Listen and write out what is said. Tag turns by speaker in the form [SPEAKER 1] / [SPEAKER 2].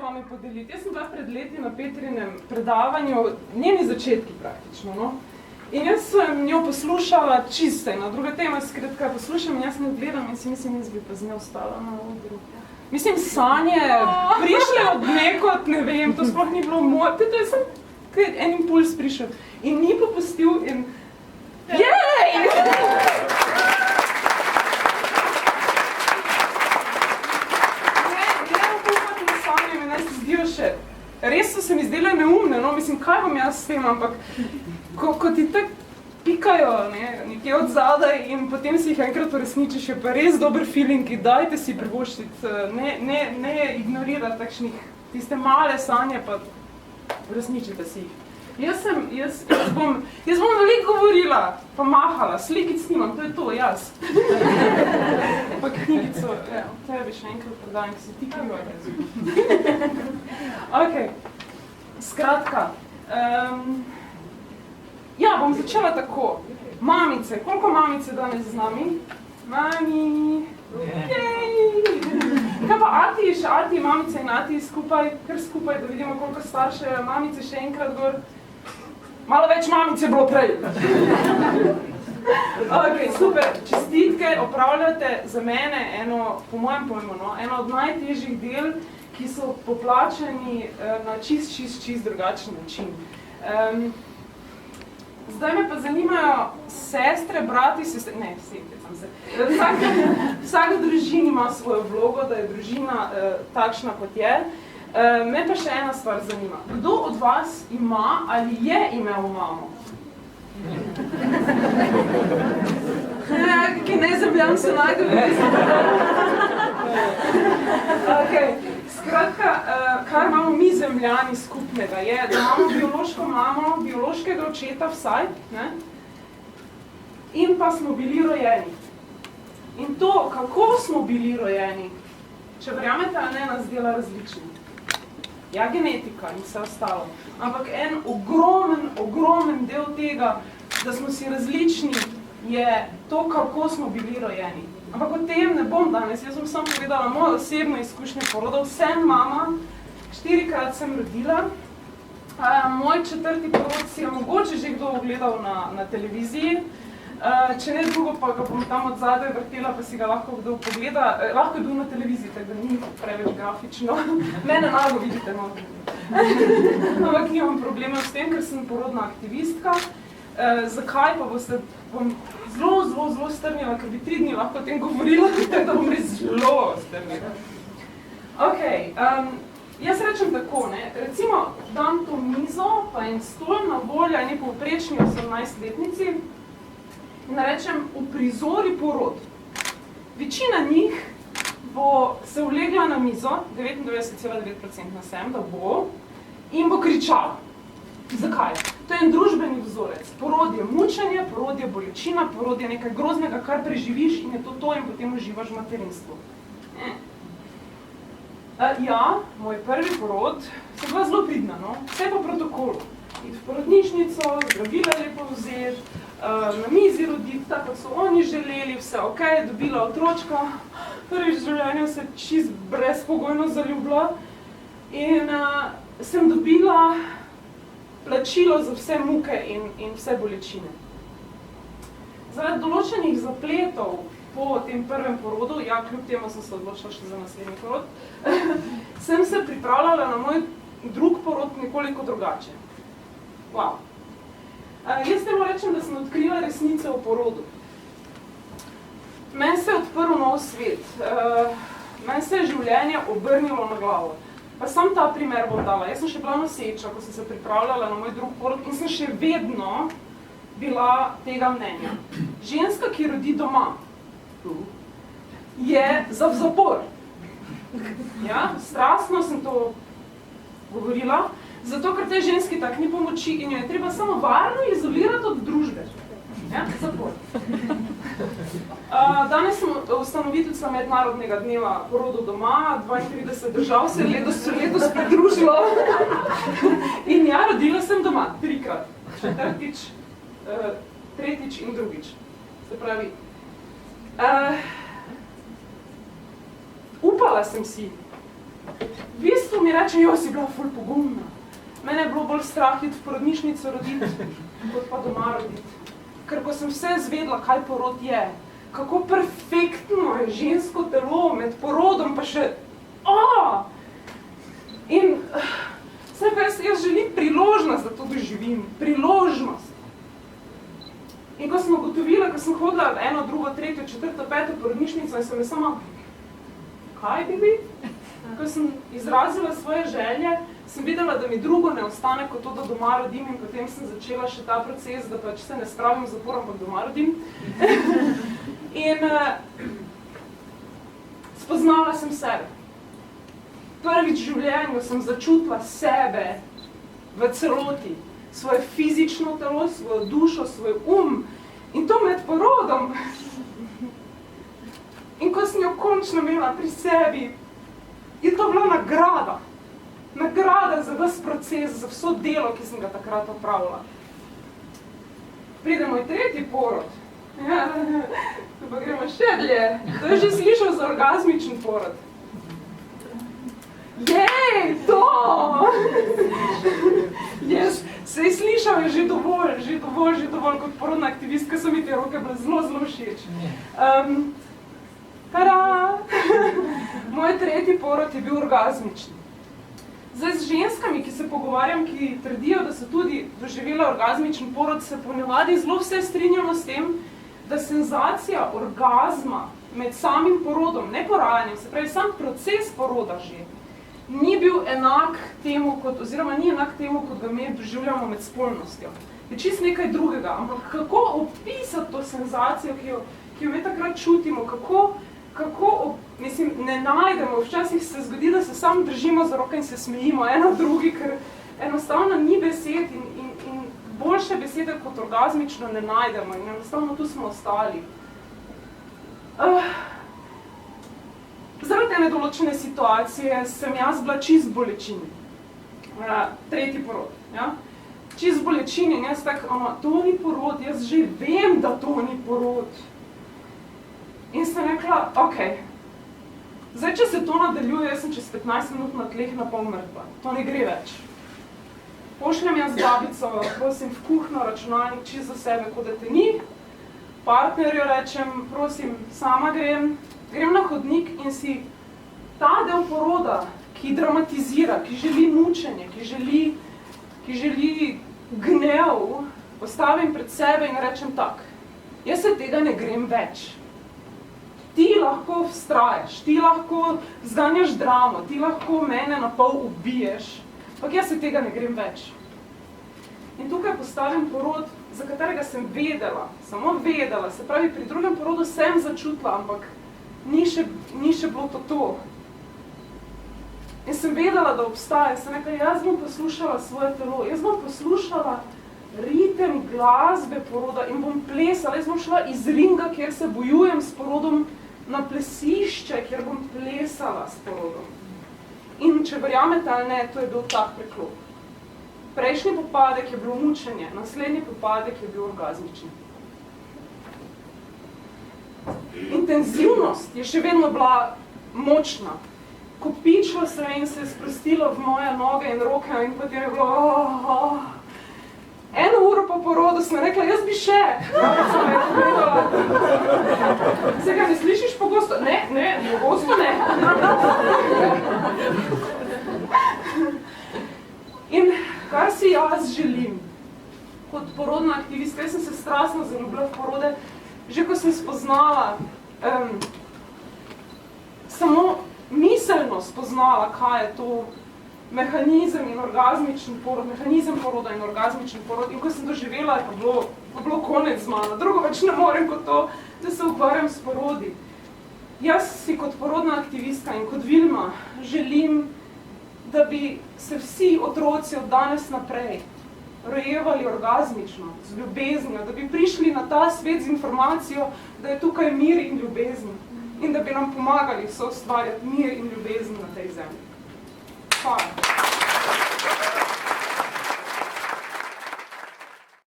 [SPEAKER 1] vami podeliti. Jaz sem bila pred leti na Petrinem predavanju, njeni začetki praktično, no. In jaz sem njo poslušala čisto na druga tema, skratka poslušam in jaz ne gledam in si mislim, jaz bi pa z njo ostala na odru. Mislim, sanje prišle od nekod, ne vem, to sploh ni bilo moj, to je sem en impuls prišel in ni popustil in jej! Res so se mi zdele neumne, no, mislim, kaj bom jaz s tem, ampak ko ti tak pikajo nekje od zadaj in potem si jih enkrat uresničiš, je pa res dober feeling, dajte si privoščiti, ne ignorirati takšnih, tiste male sanje, pa uresničite si jih. Jaz bom veliko govorila, pa mahala, slikic snimam, to je to, jaz. Pa knjigico, tebi še enkrat predajam, ki se ti krivo. Ok, skratka, ja, bom začela tako. Mamice, koliko mamice danes z nami? Mami, jej! Kaj pa ati, še ati, mamice in ati skupaj, kar skupaj, da vidimo, koliko starše, mamice še enkrat gor. Malo več mamice je bilo prej. Ok, super, čestitke, opravljate za mene eno, po mojem pojmu, no, eno od najtežjih del, ki so poplačani na čist drugačen način. Zdaj me pa zanimajo sestre, brati, sestre, ne, sem se. Vsaka družina ima svojo vlogo, da je družina takšna, kot je. Me pa še ena stvar zanima. Kdo od vas ima ali je imel mamo? Kaj nezemljan se najde v okay. Skratka, kar imamo mi zemljani skupnega je, da imamo biološko mamo, biološkega očeta vsaj, ne? In pa smo bili rojeni. In to, kako smo bili rojeni, če verjamete, a ne, nas dela različni. Ja, genetika in vse ostalo. Ampak en ogromen del tega, da smo si različni, je to, kako smo bili rojeni. Ampak o tem ne bom danes. Jaz bom samo povedala mojo osebno izkušnjo porodov. Sem mama, 4-krat sem rodila. Moj 4. porod si je mogoče že kdo ogledal na televiziji. Če ne drugo, pa ga bom tam od zadaj vrtela, pa si ga lahko kdo pogleda. Lahko je bil na televiziji, tako da ni preveč grafično. Mene nago vidite, no. Ampak nimam problema s tem, ker sem porodna aktivistka. Zakaj pa bom zelo strnila, ker bi 3 dni lahko o tem govorila, tako da bom res zelo strnila. Ok, jaz rečem tako, ne. Recimo, dam to mizo, pa en stol na voljo, eni povprečni 18-letnici, in rečem, uprizori porod. Večina njih bo se ulegla na mizo, 99,9% na sem, da bo, in bo kričala. Zakaj? To je en družbeni vzorec. Porod je mučenje, porod je bolečina, porod je nekaj groznega, kar preživiš in je to in potem uživaš v materinstvu. Ja, moj prvi porod se bila zelo pridna, no? Vse po protokolu. Iti v porodnišnico, zdravila lepo vzeti, na mizi roditi, tako so oni želeli, vse ok, dobila otročka, prvič v življenju se čist brezpogojno zaljubila in sem dobila plačilo za vse muke in vse bolečine. Zaradi določenih zapletov po tem prvem porodu, ja, kljub temu sem se odločila še za naslednji porod, sem se pripravljala na moj drug porod nekoliko drugače. Wow. Jaz temu rečem, da sem odkrila resnico o porodu. Meni se je odprl nov svet. Meni se je življenje obrnilo na glavo. Pa sam ta primer bom dala. Jaz sem še bila noseča, ko sem se pripravljala na moj drug porod in sem še vedno bila tega mnenja. Ženska, ki rodi doma, je za zapor. Ja, strastno sem to govorila. Zato, ker tej ženski tak ni pomoči in jo je treba samo varno izolirati od družbe. Ja, zapor. Danes sem ustanoviteljica Mednarodnega dneva porodov doma, 32 držav se letos pridružilo. In ja, rodila sem doma 3-krat. 4., 3. in 2. Se pravi, upala sem si. V bistvu mi mi reče, jo, si bila ful pogumna. Mene je bilo bolj strah iti v porodnišnico roditi, kot pa doma roditi. Ker ko sem vse zvedla, kaj porod je, kako perfektno je žensko telo med porodom, pa še, In jaz želim priložnost, da to doživim, priložnost. In ko sem ugotovila, ko sem hodila 1, 2, 3, 4, 5 porodnišnico in sem me sama, kaj bi bi? Ko sem izrazila svoje želje, sem videla, da mi drugo ne ostane kot to, da doma rodim in potem sem začela še ta proces, da pač se ne spravim v zapor, ampak doma rodim. In spoznala sem sebe. Prvič v življenju sem začutila sebe v celoti, svoje fizično telo, svojo dušo, svoj in to med porodom. In ko sem jo končno imela pri sebi, je to bila nagrada. Nagrada za ves proces, za vso delo, ki sem ga takrat opravila. Pride moj tretji porod. Ja, tu pa gremo še dlje. To je že slišal za orgazmičen porod. Jej, to! Yes. Se je slišal, je že dovolj kot porodna aktivistka, so mi te roke bile zelo všeč. Tada! Moj tretji porod je bil orgazmični. Zdaj, z ženskami, ki se pogovarjam, ki trdijo, da so tudi doživela orgazmičen porod, se ponavadi zelo vse strinjamo s tem, da senzacija orgazma med samim porodom, ne porajanjem, se pravi, sam proces poroda že, ni bil enak temu, oziroma ni enak temu, kot ga mi doživljamo med spolnostjo. Je čisto nekaj drugega, ampak kako opisati to senzacijo, ki jo mi takrat čutimo, mislim, ne najdemo, včasih se zgodi, da se samo držimo za roke in se smejimo eno drugi, ker enostavno ni besed in boljše besede kot orgazmično ne najdemo in enostavno tu smo ostali. Zaradi ene določene situacije sem jaz bila čist bolečini. Tretji porod. Ja? Čist bolečini in jaz tako, to ni porod, jaz že vem, da to ni porod. In sem rekla, okej, zdaj, če se to nadaljuje, jaz sem čez 15 minut na tleh na pol mrtva. To ne gre več. Pošljem jaz babico, prosim, v kuhno, računalnik, čist za sebe, kot da te ni. Partnerju rečem, prosim, sama grem na hodnik in si ta del poroda, ki dramatizira, ki želi mučenje, ki želi gnev, postavim pred sebe in rečem tak, jaz se tega ne grem več. Ti lahko vztraješ, ti lahko zganjaš dramo, ti lahko mene na pol ubiješ, ampak jaz se tega ne grem več. In tukaj postavim porod, za katerega sem vedela, samo vedela, se pravi, pri drugem porodu sem začutila, ampak ni še bilo to. In sem vedela, da obstaja, sem rekla, jaz bom poslušala svoje telo, jaz bom poslušala ritem glasbe poroda in bom plesala, jaz bom šla iz ringa, kjer se bojujem s porodom, na plesišče, kjer bom plesala s porodom. In če verjamete ali ne, to je bil tak preklop. Prejšnji popadek je bilo mučenje, naslednji popadek je bil orgazmični. Intenzivnost je še vedno bila močna. Kopičilo se in se je sprostilo v moje noge in roke in potem je bilo 1 uro po porodu sem rekla, jaz bi še. Zdaj ga ne slišiš pogosto? Ne, pogosto ne. In kar si jaz želim kot porodna aktivistka, jaz sem se strastno zaljubila v porode, že ko sem spoznala, samo miselno spoznala, kaj je to mehanizem in orgazmičen porod, mehanizem poroda in orgazmičen porod. In ko sem doživela, je bilo konec z mano. Drugo več ne morem kot to, da se ukvarjam s porodi. Jaz si kot porodna aktivistka in kot Vilma želim, da bi se vsi otroci od danes naprej rojevali orgazmično, z ljubeznijo, da bi prišli na ta svet z informacijo, da je tukaj mir in ljubezen in da bi nam pomagali soustvarjati mir in ljubezen na tej zemlji. Hvala.